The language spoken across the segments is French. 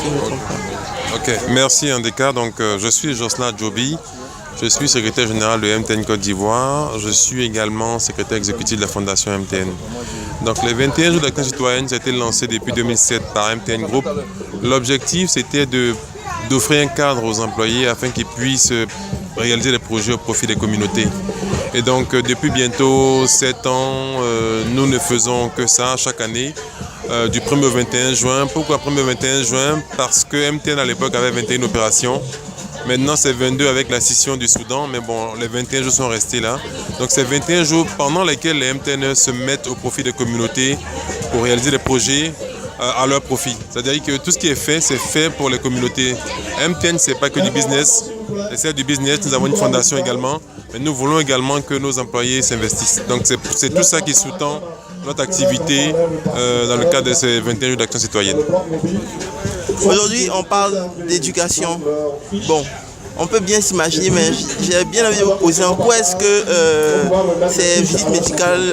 si je ne me trompe pas. Ok, merci Andeka. Donc, je suis Jocelyn Djobi. Je suis secrétaire général de MTN Côte d'Ivoire. Je suis également secrétaire exécutif de la Fondation MTN. Donc, les 21 jours d'action citoyenne, ça a été lancé depuis 2007 par MTN Group. L'objectif, c'était d'offrir un cadre aux employés afin qu'ils puissent réaliser des projets au profit des communautés. Et donc, depuis bientôt 7 ans, nous ne faisons que ça chaque année, du 1er au 21 juin. Pourquoi 1er au 21 juin? Parce que MTN à l'époque avait 21 opérations. Maintenant, c'est 22 avec la scission du Soudan, mais bon, les 21 jours sont restés là. Donc, c'est 21 jours pendant lesquels les MTN se mettent au profit des communautés pour réaliser des projets à leur profit. C'est-à-dire que tout ce qui est fait, c'est fait pour les communautés. MTN, ce n'est pas que du business. C'est du business, nous avons une fondation également, mais nous voulons également que nos employés s'investissent. Donc, c'est tout ça qui sous-tend notre activité dans le cadre de ces 21 jours d'action citoyenne. Aujourd'hui, on parle d'éducation. Bon, on peut bien s'imaginer, mais j'ai bien envie de vous poser en quoi est-ce que ces visites médicales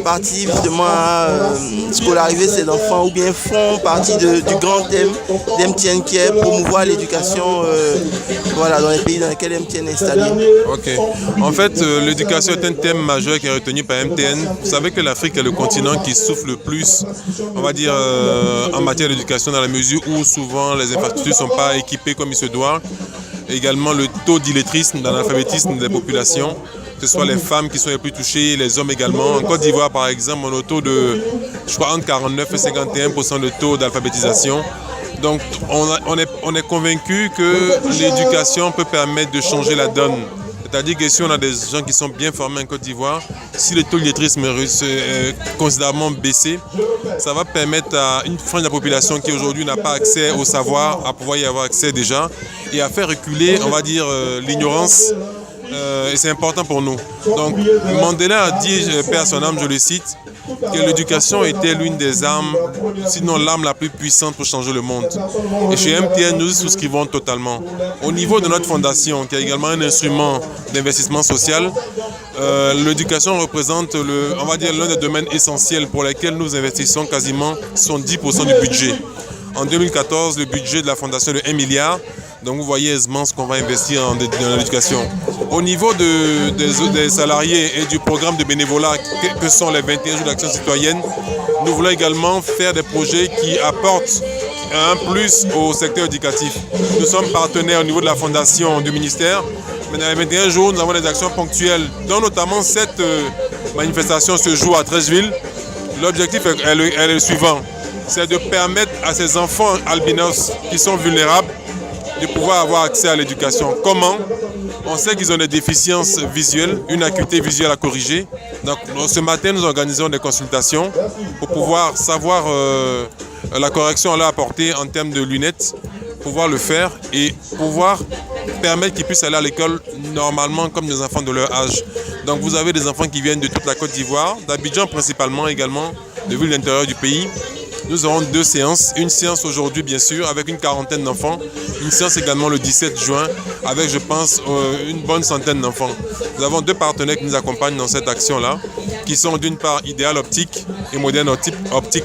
participent justement à scolariser ces enfants ou bien font partie du grand thème d'MTN qui est promouvoir l'éducation voilà, dans les pays dans lesquels MTN est installé. Ok. En fait, l'éducation est un thème majeur qui est retenu par MTN. Vous savez que l'Afrique est le continent qui souffre le plus, on va dire, en matière d'éducation dans la mesure où souvent les infrastructures ne sont pas équipées comme il se doit. Également le taux d'illettrisme, d'analphabétisme des populations, que ce soit les femmes qui sont les plus touchées, les hommes également. En Côte d'Ivoire, par exemple, on a un taux de, je crois, entre 49 et 51% de taux d'alphabétisation. Donc, on est convaincu que l'éducation peut permettre de changer la donne. C'est-à-dire que si on a des gens qui sont bien formés en Côte d'Ivoire, si le taux d'illettrisme est considérablement baissé, ça va permettre à une frange de la population qui aujourd'hui n'a pas accès au savoir, à pouvoir y avoir accès déjà, et à faire reculer, on va dire, l'ignorance. Et c'est important pour nous. Donc, Mandela a dit, paix à son âme, je le cite, que l'éducation était l'une des armes, sinon l'arme la plus puissante pour changer le monde. Et chez MTN, nous souscrivons totalement. Au niveau de notre fondation, qui est également un instrument d'investissement social, l'éducation représente, on va dire, l'un des domaines essentiels pour lesquels nous investissons quasiment 70% du budget. En 2014, le budget de la fondation est de 1 milliard. Donc vous voyez aisément ce qu'on va investir dans l'éducation. Au niveau des salariés et du programme de bénévolat que sont les 21 jours d'action citoyenne, nous voulons également faire des projets qui apportent un plus au secteur éducatif. Nous sommes partenaires au niveau de la fondation du ministère, mais dans les 21 jours, nous avons des actions ponctuelles, dont notamment cette manifestation ce jour à Treichville. L'objectif est le suivant, c'est de permettre à ces enfants albinos qui sont vulnérables de pouvoir avoir accès à l'éducation. Comment? On sait qu'ils ont des déficiences visuelles, une acuité visuelle à corriger. Donc, ce matin, nous organisons des consultations pour pouvoir savoir la correction à leur apporter en termes de lunettes, pouvoir le faire et pouvoir permettre qu'ils puissent aller à l'école normalement comme des enfants de leur âge. Donc, vous avez des enfants qui viennent de toute la Côte d'Ivoire, d'Abidjan principalement également, de villes de l'intérieur du pays. Nous aurons 2 séances, une séance aujourd'hui bien sûr avec une quarantaine d'enfants, une séance également le 17 juin avec je pense une bonne centaine d'enfants. Nous avons 2 partenaires qui nous accompagnent dans cette action-là, qui sont d'une part Idéal Optique et Moderne Optique.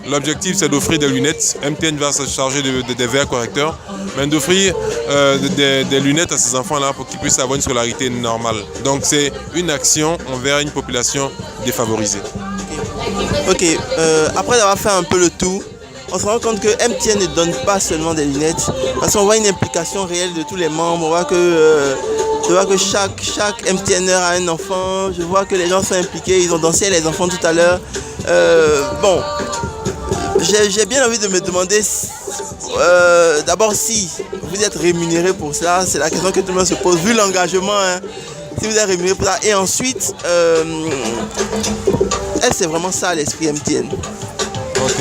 L'objectif c'est d'offrir des lunettes, MTN va se charger des verres correcteurs, mais d'offrir des lunettes à ces enfants-là pour qu'ils puissent avoir une scolarité normale. Donc c'est une action envers une population défavorisée. Ok, après avoir fait un peu le tour, on se rend compte que MTN ne donne pas seulement des lunettes, parce qu'on voit une implication réelle de tous les membres. On voit que chaque MTNer a un enfant. Je vois que les gens sont impliqués, ils ont dansé les enfants tout à l'heure. Bon, j'ai bien envie de me demander d'abord si vous êtes rémunéré pour cela. C'est la question que tout le monde se pose, vu l'engagement. Hein, si vous êtes rémunéré pour ça. Et ensuite, est-ce que c'est vraiment ça l'esprit MTN? Ok.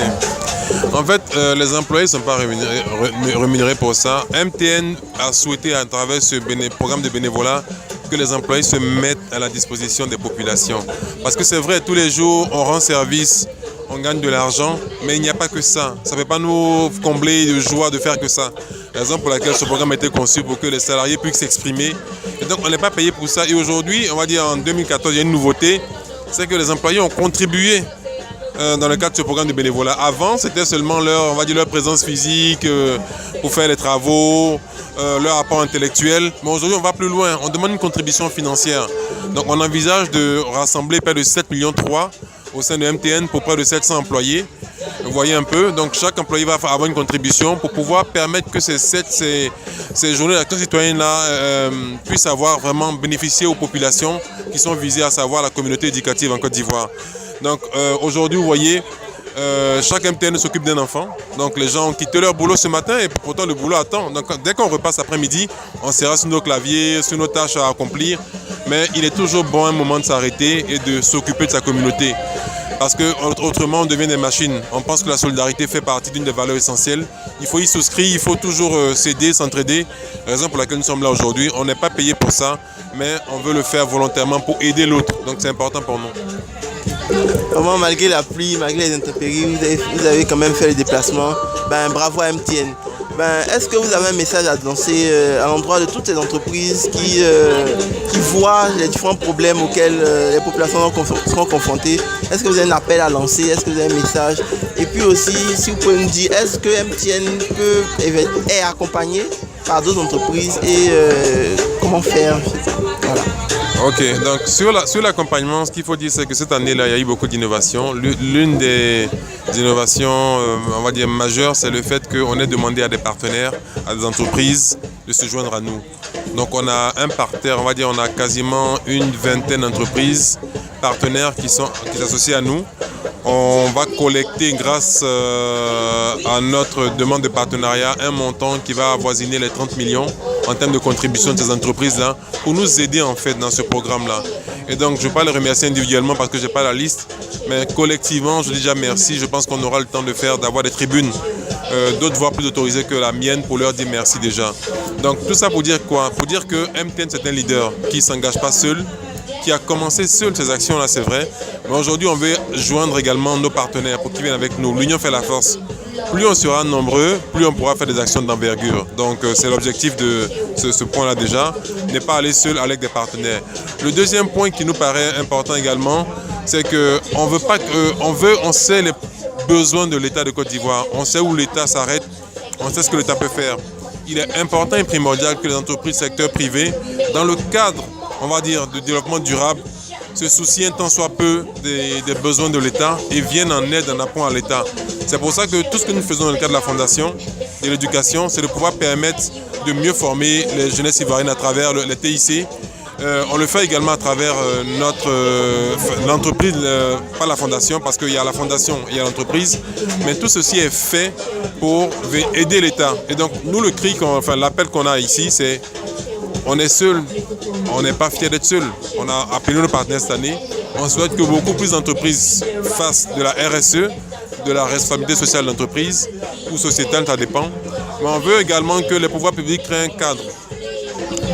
En fait, les employés ne sont pas rémunérés pour ça. MTN a souhaité, à travers ce programme de bénévolat, que les employés se mettent à la disposition des populations. Parce que c'est vrai, tous les jours, on rend service, on gagne de l'argent, mais il n'y a pas que ça. Ça ne peut pas nous combler de joie de faire que ça. La raison pour laquelle ce programme a été conçu pour que les salariés puissent s'exprimer. Et donc, on n'est pas payé pour ça. Et aujourd'hui, on va dire en 2014, il y a une nouveauté, c'est que les employés ont contribué dans le cadre de ce programme de bénévolat. Avant, c'était seulement leur, on va dire, leur présence physique pour faire les travaux, leur apport intellectuel. Mais aujourd'hui, on va plus loin. On demande une contribution financière. Donc, on envisage de rassembler près de 7,3 millions au sein de MTN pour près de 700 employés. Vous voyez un peu, donc chaque employé va avoir une contribution pour pouvoir permettre que ces journées d'action citoyenne-là puissent avoir vraiment bénéficié aux populations qui sont visées, à savoir la communauté éducative en Côte d'Ivoire. Donc aujourd'hui, vous voyez, chaque MTN s'occupe d'un enfant. Donc les gens ont quitté leur boulot ce matin et pourtant le boulot attend. Donc dès qu'on repasse après-midi, on sera sur nos claviers, sur nos tâches à accomplir. Mais il est toujours bon un moment de s'arrêter et de s'occuper de sa communauté. Parce qu'autrement, on devient des machines. On pense que la solidarité fait partie d'une des valeurs essentielles. Il faut y souscrire, il faut toujours s'aider, s'entraider. Raison pour laquelle nous sommes là aujourd'hui. On n'est pas payé pour ça, mais on veut le faire volontairement pour aider l'autre. Donc c'est important pour nous. Vraiment, malgré la pluie, malgré les intempéries, vous avez quand même fait le déplacement. Bravo à MTN. Est-ce que vous avez un message à lancer à l'endroit de toutes ces entreprises qui voient les différents problèmes auxquels les populations seront confrontées? Est-ce que vous avez un appel à lancer? Est-ce que vous avez un message? Et puis aussi, si vous pouvez nous dire, est-ce que MTN est accompagné par d'autres entreprises et comment faire? Voilà. Ok, donc sur l'accompagnement, ce qu'il faut dire, c'est que cette année-là, il y a eu beaucoup d'innovations. L'une des innovations, on va dire, majeures, c'est le fait qu'on ait demandé à des partenaires, à des entreprises, de se joindre à nous. Donc on a un partenaire, on va dire, on a quasiment une vingtaine d'entreprises partenaires qui s'associent à nous. On va collecter grâce à notre demande de partenariat un montant qui va avoisiner les 30 millions en termes de contribution de ces entreprises-là pour nous aider en fait dans ce programme-là. Et donc je ne vais pas les remercier individuellement parce que je n'ai pas la liste, mais collectivement je dis déjà merci. Je pense qu'on aura le temps d'avoir des tribunes, d'autres voire plus autorisées que la mienne pour leur dire merci déjà. Donc tout ça pour dire quoi? Pour dire que MTN c'est un leader qui ne s'engage pas seul, qui a commencé seul ces actions-là, c'est vrai. Mais aujourd'hui, on veut joindre également nos partenaires pour qu'ils viennent avec nous. L'union fait la force. Plus on sera nombreux, plus on pourra faire des actions d'envergure. Donc, c'est l'objectif de ce point-là déjà, ne pas aller seul avec des partenaires. Le deuxième point qui nous paraît important également, c'est on sait les besoins de l'État de Côte d'Ivoire. On sait où l'État s'arrête, on sait ce que l'État peut faire. Il est important et primordial que les entreprises secteur privé, dans le cadre, on va dire, de développement durable, se soucient tant soit peu des besoins de l'État et viennent en aide, en appui à l'État. C'est pour ça que tout ce que nous faisons dans le cadre de la fondation et de l'éducation, c'est de pouvoir permettre de mieux former les jeunesses ivoiriennes à travers les TIC. On le fait également à travers l'entreprise, pas la fondation, parce qu'il y a la fondation et il y a l'entreprise, mais tout ceci est fait pour aider l'État. Et donc, nous, l'appel qu'on a ici, c'est on est seul, on n'est pas fiers d'être seul. On a appelé nos partenaires cette année. On souhaite que beaucoup plus d'entreprises fassent de la RSE, de la responsabilité sociale d'entreprise ou sociétale, ça dépend. Mais on veut également que les pouvoirs publics créent un cadre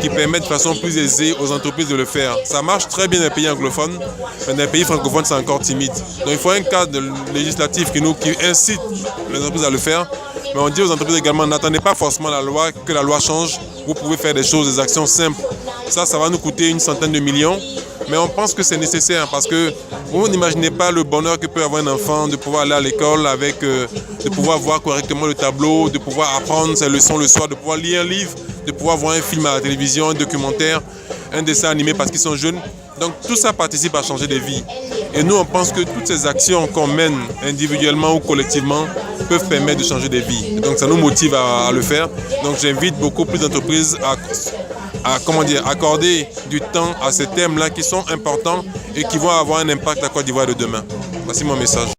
qui permet de façon plus aisée aux entreprises de le faire. Ça marche très bien dans les pays anglophones, mais dans les pays francophones, c'est encore timide. Donc il faut un cadre législatif qui incite les entreprises à le faire. Mais on dit aux entreprises également, n'attendez pas forcément que la loi change. Vous pouvez faire des choses, des actions simples. Ça va nous coûter une centaine de millions. Mais on pense que c'est nécessaire parce que vous n'imaginez pas le bonheur que peut avoir un enfant de pouvoir aller à l'école, de pouvoir voir correctement le tableau, de pouvoir apprendre ses leçons le soir, de pouvoir lire un livre, de pouvoir voir un film à la télévision, un documentaire, un dessin animé parce qu'ils sont jeunes. Donc tout ça participe à changer des vies. Et nous, on pense que toutes ces actions qu'on mène individuellement ou collectivement peuvent permettre de changer des vies. Et donc ça nous motive à le faire. Donc j'invite beaucoup plus d'entreprises à accorder du temps à ces thèmes-là qui sont importants et qui vont avoir un impact à Côte d'Ivoire de demain. Voici mon message.